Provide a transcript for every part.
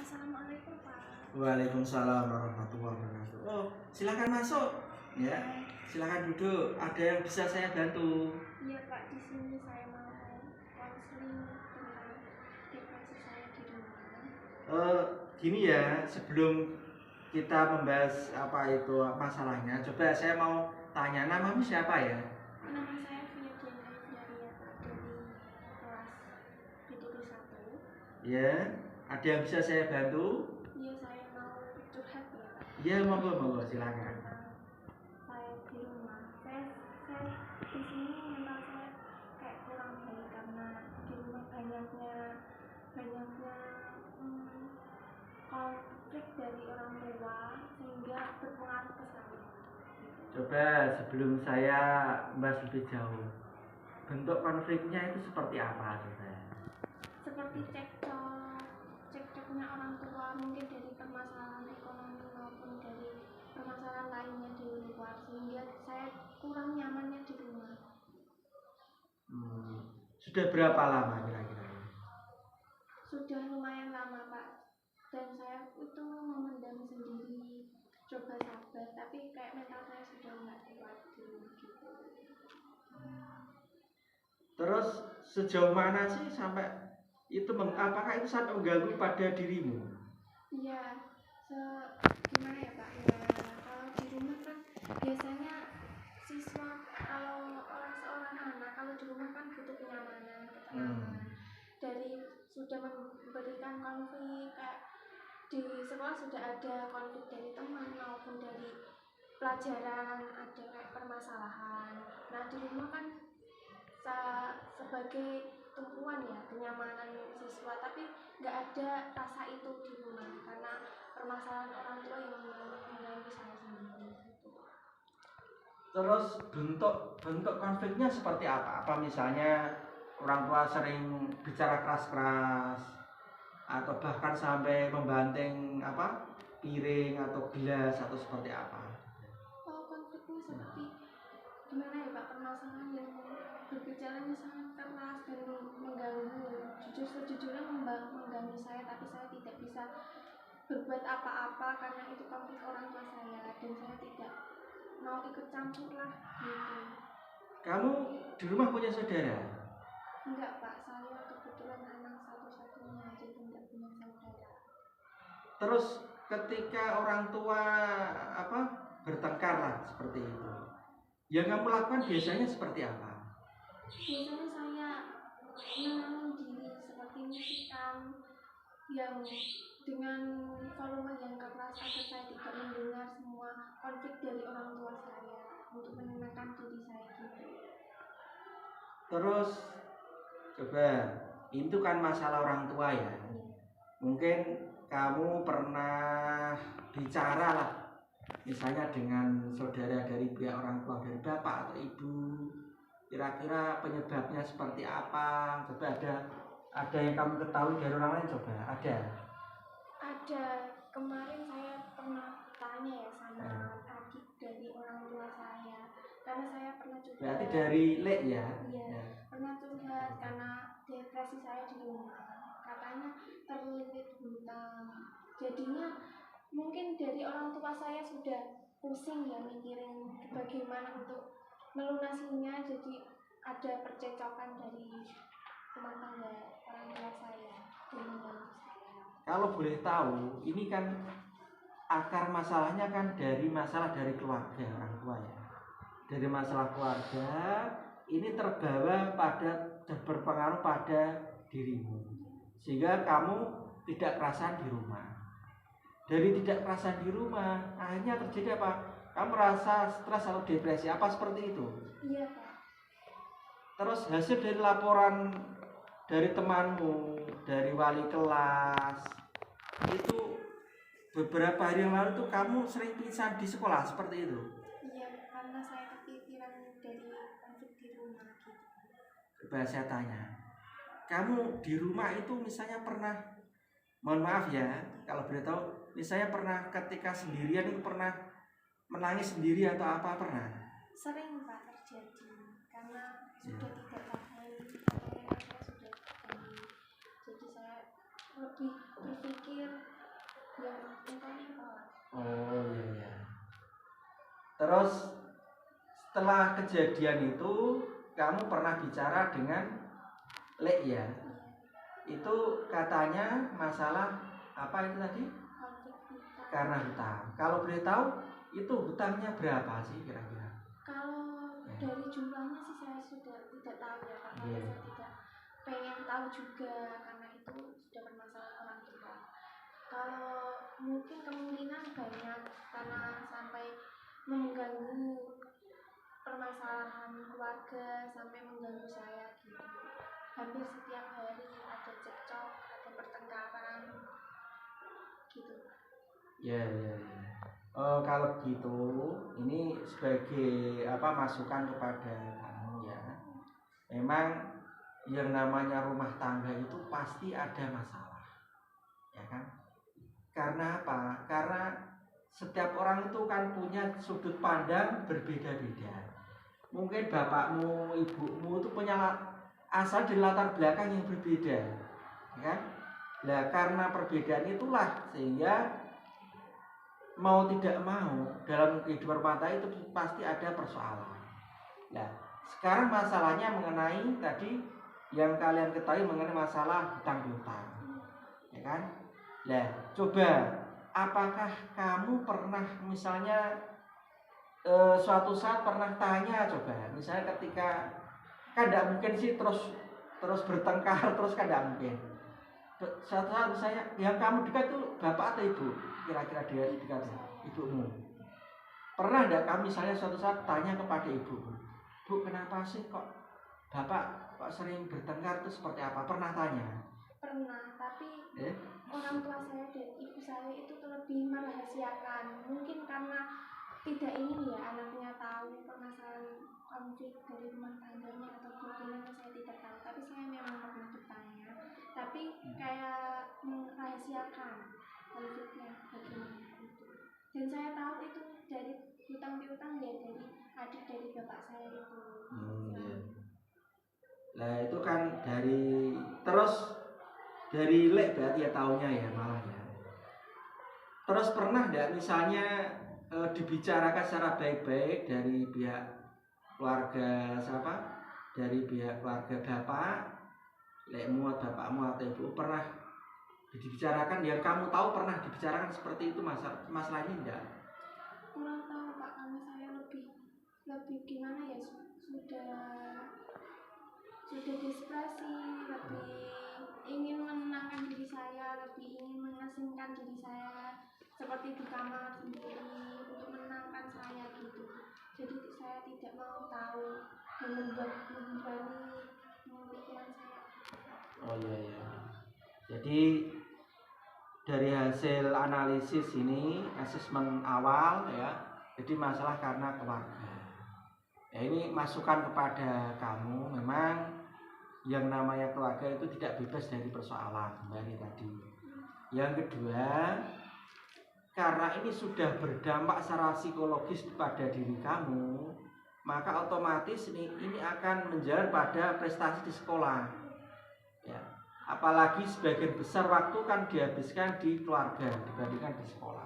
Assalamualaikum Pak. Waalaikumsalam warahmatullahi wabarakatuh. Oh, silakan masuk. Ya, silakan duduk. Ada yang bisa saya bantu? Iya Pak, di sini saya mau konseling tentang depresi saya di rumah. Gini ya, sebelum kita membahas apa itu masalahnya, coba saya mau tanya, namamu siapa ya? Nama saya Via Diana Fidaria Pak, dari kelas BTP 1. Ya, ada yang bisa saya bantu? Iya, saya mau curhat ya Pak. Iya, monggo silakan. Saya di rumah, saya di sini mental saya kayak kurang baik karena di rumah banyaknya konflik dari orang tua sehingga berpengaruh ke saya. Coba sebelum saya membahas lebih jauh, bentuk konfliknya itu seperti apa coba? Seperti cekcoknya orang tua, mungkin dari permasalahan ekonomi maupun dari permasalahan lainnya di luar, sehingga saya kurang nyamannya di rumah. Sudah berapa lama kira-kira? Sudah lumayan lama Pak, dan saya itu memendam sendiri, coba sabar, tapi kayak mental saya sudah nggak kuat gitu. Terus sejauh mana sih sampai itu apakah itu sampai mengganggu pada dirimu? Iya, gimana ya Pak? Ya, kalau di rumah kan biasanya siswa, kalau seorang anak kalau di rumah kan butuh kenyamanan, ketenangan. Dari sudah memberikan konflik, kayak di sekolah sudah ada konflik dari teman maupun dari pelajaran, ada kayak permasalahan. Nah di rumah kan sebagai tumpuan ya kenyamanan siswa, tapi nggak ada rasa itu di rumah karena permasalahan orang tua yang mengganggu saya sendiri gitu. Terus bentuk konfliknya seperti apa? Apa misalnya orang tua sering bicara keras-keras atau bahkan sampai membanting piring atau gelas atau seperti apa? Konfliknya seperti gimana ya Pak, permasalahan yang berbicaranya sangat keras dan mengganggu, sejujurnya mengganggu saya, tapi saya tidak bisa berbuat apa-apa karena itu konflik orang tua saya dan saya tidak mau ikut campur lah gitu. Kamu di rumah punya saudara? Enggak Pak, saya kebetulan anak satu-satunya, jadi tidak punya saudara. Terus ketika orang tua bertengkar lah seperti itu, yang kamu lakukan biasanya seperti apa? Biasanya saya menenangkan diri seperti musikan yang dengan volume yang keras agar saya tidak mendengar semua konflik dari orang tua saya, untuk menenangkan diri saya gitu. Terus coba, itu kan masalah orang tua ya. Mungkin kamu pernah bicara lah, misalnya dengan saudara dari pihak orang tua, dari bapak atau ibu, kira-kira penyebabnya seperti apa? Coba ada yang kamu ketahui dari orang lain, coba ada. Kemarin saya pernah tanya ya sama adik dari orang tua saya, karena saya pernah juga. Berarti dari Lek ya? Iya, ya. Pernah curhat karena depresi saya di rumah, katanya terlilit hutang. Jadinya mungkin dari orang tua saya sudah pusing ya mikirin bagaimana untuk melunasinya, jadi ada percecokan dari rumah tangga orang tua saya dengan saya. Kalau boleh tahu, ini kan akar masalahnya kan dari masalah dari keluarga orang tua ya. Dari masalah keluarga ini terbawa pada dan berpengaruh pada dirimu, sehingga kamu tidak kerasan di rumah. Dari tidak kerasan di rumah, akhirnya terjadi apa? Kamu merasa stres atau depresi, apa seperti itu? Iya Pak. Terus hasil dari laporan dari temanmu, dari wali kelas, itu beberapa hari yang lalu tuh kamu sering pingsan di sekolah seperti itu? Iya, karena saya kepikiran dari konflik di rumah gitu. Coba saya tanya, kamu di rumah itu misalnya pernah, mohon maaf ya kalau boleh tahu, misalnya pernah ketika sendirian itu pernah menangis sendiri atau apa, pernah? Sering Pak terjadi, karena sudah tidak tahan, saya sudah tahan. Jadi saya lebih berpikir yang untungnya keluar. Oh iya. Terus setelah kejadian itu kamu pernah bicara dengan Lek ya? Itu katanya masalah apa itu tadi? Karena hutang. Kalau boleh tahu itu hutangnya berapa sih kira-kira? Kalau dari jumlahnya sih saya sudah tidak tahu ya, karena saya tidak pengen tahu juga karena itu sudah bermasalah orang tua. Kalau mungkin kemungkinan banyak karena sampai mengganggu permasalahan keluarga, sampai mengganggu saya gitu. Hampir setiap hari ada cekcok, ada pertengkaran gitu. Ya. Kalau gitu ini sebagai masukan kepada kamu ya. Memang yang namanya rumah tangga itu pasti ada masalah, ya kan? Karena apa? Karena setiap orang itu kan punya sudut pandang berbeda-beda. Mungkin bapakmu, ibumu itu punya asal dari latar belakang yang berbeda, ya kan? Nah, karena perbedaan itulah sehingga mau tidak mau dalam kehidupan rumah tangga itu pasti ada persoalan. Nah, sekarang masalahnya mengenai tadi yang kalian ketahui mengenai masalah hutang piutang, ya kan? Nah, coba apakah kamu pernah misalnya suatu saat pernah tanya coba, misalnya ketika kan tidak mungkin sih terus bertengkar terus kan tidak mungkin. Suatu saat misalnya yang kamu dekat tuh bapak atau ibu, kira-kira dia dekat ibumu. Pernah tidak kamu misalnya suatu saat tanya kepada ibu, Bu, kenapa sih kok bapak kok sering bertengkar itu seperti apa? Pernah tanya? Pernah, tapi orang tua saya dan ibu saya itu lebih merahasiakan. Mungkin karena tidak ingin ya anaknya tahu permasalahan konflik dari rumah tangganya atau bagaimana, saya tidak tahu. Tapi saya memang pernah bertanya, tapi kayak merahasiakan konfliknya bagaimana itu. Dan saya tahu itu dari hutang piutang ya, dari adik dari bapak saya itu. Iya. Nah itu kan dari Lek berarti ya taunya ya malah ya. Terus pernah enggak misalnya dibicarakan secara baik-baik dari pihak keluarga siapa? Dari pihak keluarga bapak, Lekmu, bapakmu atau ibu pernah dibicarakan yang kamu tahu pernah dibicarakan seperti itu masalah ini enggak? Kurang tahu Pak, karena saya lebih gimana ya, sudah desperasi, lebih ingin menenangkan diri saya, lebih ingin mengasingkan diri saya seperti di kamar sendiri untuk menenangkan saya gitu. Jadi saya tidak mau tahu dan membebani pemikiran saya. Oh iya. Jadi dari hasil analisis ini, asesmen awal ya, jadi masalah karena keluarga. Ya ini masukan kepada kamu, memang yang namanya keluarga itu tidak bebas dari persoalan kembali tadi. Yang kedua, karena ini sudah berdampak secara psikologis pada diri kamu, maka otomatis ini akan menjalar pada prestasi di sekolah. Ya, apalagi sebagian besar waktu kan dihabiskan di keluarga dibandingkan di sekolah.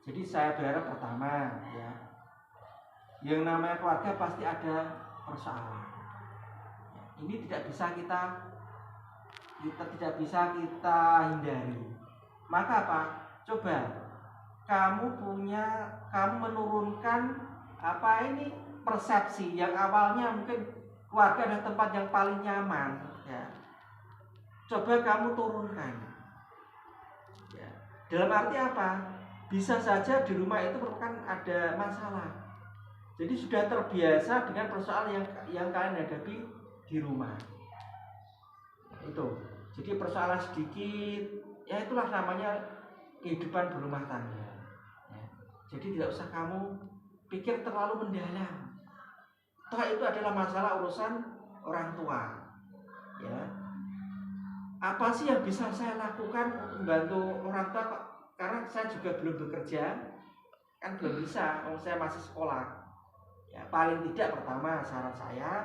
Jadi saya berharap pertama ya, yang namanya keluarga pasti ada persoalan. Ini tidak bisa kita hindari. Maka apa? Coba kamu menurunkan persepsi yang awalnya mungkin keluarga adalah tempat yang paling nyaman ya. Coba kamu turunkan ya. Dalam arti apa? Bisa saja di rumah itu merupakan ada masalah. Jadi sudah terbiasa dengan persoalan yang kalian hadapi di rumah. Itu. Jadi persoalan sedikit, ya itulah namanya kehidupan berumah tangga. Ya. Jadi tidak usah kamu pikir terlalu mendalam. Toh itu adalah masalah urusan orang tua. Ya. Apa sih yang bisa saya lakukan untuk membantu orang tua? Karena saya juga belum bekerja, kan belum bisa. Kalau saya masih sekolah. Ya, paling tidak pertama syarat saya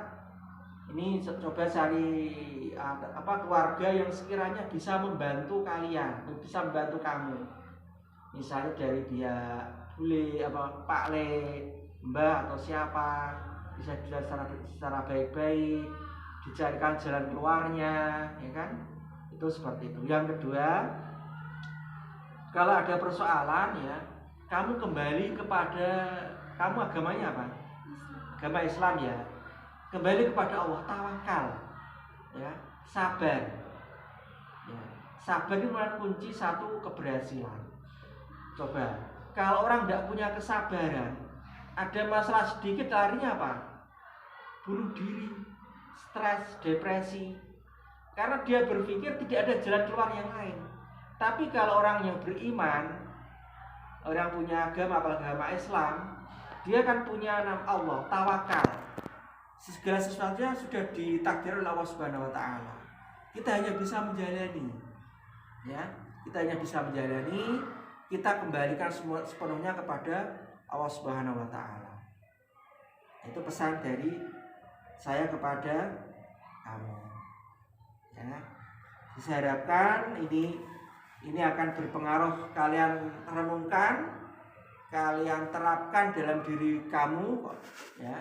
ini coba cari keluarga yang sekiranya bisa membantu kalian, bisa membantu kamu. misalnya dari pihak bule apa Pak Le, Mbak atau siapa, bisa dilihat secara baik-baik, dicarikan jalan keluarnya, ya kan? Itu seperti itu. Yang kedua, kalau ada persoalan ya, kamu kembali kepada kamu agamanya apa? Agama Islam ya. Kembali kepada Allah, tawakal. Ya, sabar. Ya, sabar itu merupakan kunci satu keberhasilan. Coba, kalau orang tidak punya kesabaran, ada masalah sedikit larinya apa? Bunuh diri, stres, depresi. Karena dia berpikir tidak ada jalan keluar yang lain. Tapi kalau orang yang beriman, orang punya agama, apalagi agama Islam, dia kan punya nama Allah, tawakal. Segala sesuatunya sudah ditakdir oleh Allah Subhanahu wa taala. Kita hanya bisa menjalani. Ya, kita hanya bisa menjalani, kita kembalikan semua sepenuhnya kepada Allah Subhanahu wa taala. Itu pesan dari saya kepada kamu. Ya. Saya harapkan ini akan berpengaruh, kalian renungkan, kalian terapkan dalam diri kamu ya,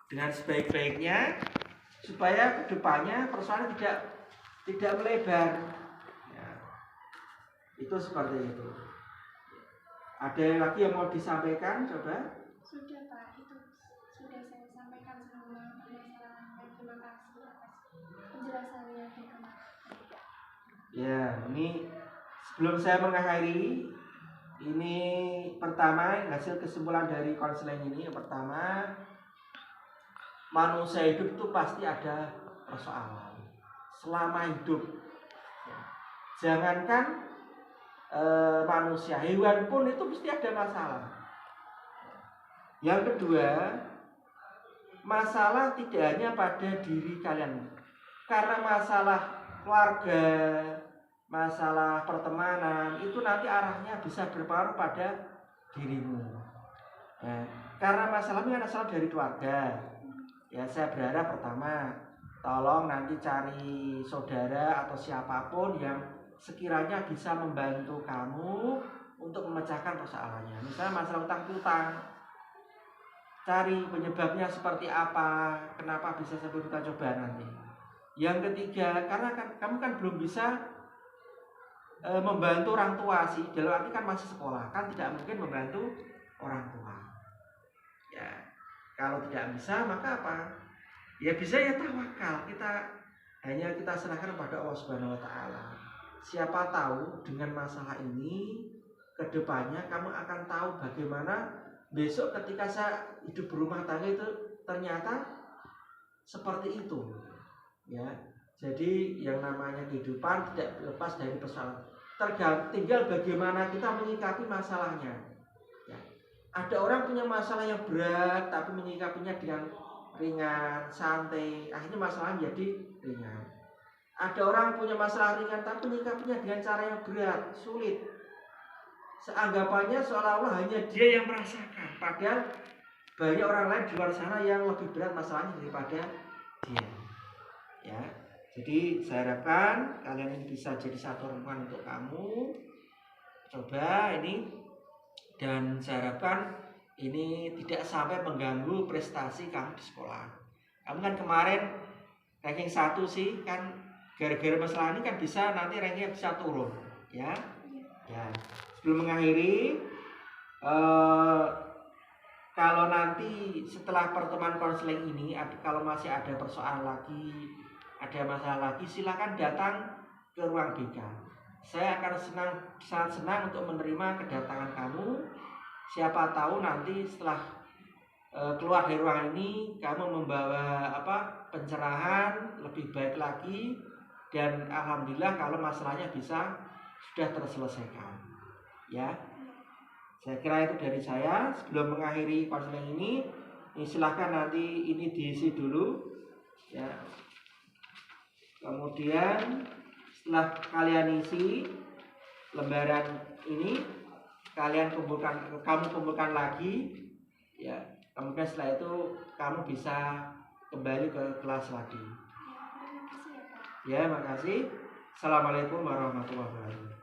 dengan sebaik-baiknya supaya kedepannya persoalan tidak melebar ya. Itu seperti itu. Ada lagi yang mau disampaikan? Coba. Sudah Pak, itu sudah saya sampaikan semua permasalahannya. Terima kasih atas penjelasannya di kemarin. Ya, ini sebelum saya mengakhiri, ini pertama hasil kesimpulan dari konseling ini. Yang pertama, manusia hidup itu pasti ada persoalan selama hidup. Ya. Jangankan manusia, hewan pun itu pasti ada masalah. Yang kedua, masalah tidak hanya pada diri kalian, karena masalah keluarga, masalah pertemanan itu nanti arahnya bisa berpengaruh pada dirimu. Ya, karena masalahnya asal dari keluarga. Ya, saya berharap pertama, tolong nanti cari saudara atau siapapun yang sekiranya bisa membantu kamu untuk memecahkan persoalannya. Misalnya masalah utang piutang, cari penyebabnya seperti apa, kenapa bisa seperti kita coba nanti. Yang ketiga, karena kamu kan belum bisa membantu orang tua sih, dalam arti kan masih sekolah, kan tidak mungkin membantu orang tua. Ya, kalau tidak bisa maka apa? Ya bisa ya tawakal, kita serahkan kepada Allah Subhanahu wa taala. Siapa tahu dengan masalah ini kedepannya kamu akan tahu bagaimana besok ketika saya hidup berumah tangga itu ternyata seperti itu. Ya, jadi yang namanya kehidupan tidak lepas dari persoalan. Tinggal bagaimana kita menyikapi masalahnya. Ya. Ada orang punya masalah yang berat tapi menyikapinya dengan ringan, santai, akhirnya masalahnya jadi ringan. Ada orang punya masalah ringan tapi menyikapinya dengan cara yang berat, sulit. Seanggapannya seolah-olah hanya dia yang merasakan, padahal banyak orang lain di luar sana yang lebih berat masalahnya daripada dia. Ya, jadi saya harapkan kalian ini bisa jadi satu renungan untuk kamu. Coba ini, dan saya harapkan ini tidak sampai mengganggu prestasi kamu di sekolah. Kamu kan kemarin ranking 1 sih, kan gara-gara masalah ini kan bisa nanti rankingnya bisa turun, ya. Ya. Sebelum mengakhiri, kalau nanti setelah pertemuan konseling ini, kalau masih ada persoalan lagi, ada masalah lagi, silakan datang ke ruang BK. Saya akan sangat senang untuk menerima kedatangan kamu. Siapa tahu nanti setelah keluar dari ruangan ini, kamu membawa pencerahan lebih baik lagi, dan alhamdulillah kalau masalahnya sudah terselesaikan. Ya, saya kira itu dari saya. Sebelum mengakhiri konseling ini silahkan nanti ini diisi dulu. Ya. Kemudian setelah kalian isi lembaran ini, kamu kumpulkan lagi, ya. Kemudian setelah itu kamu bisa kembali ke kelas lagi. Ya, makasih. Assalamualaikum warahmatullahi wabarakatuh.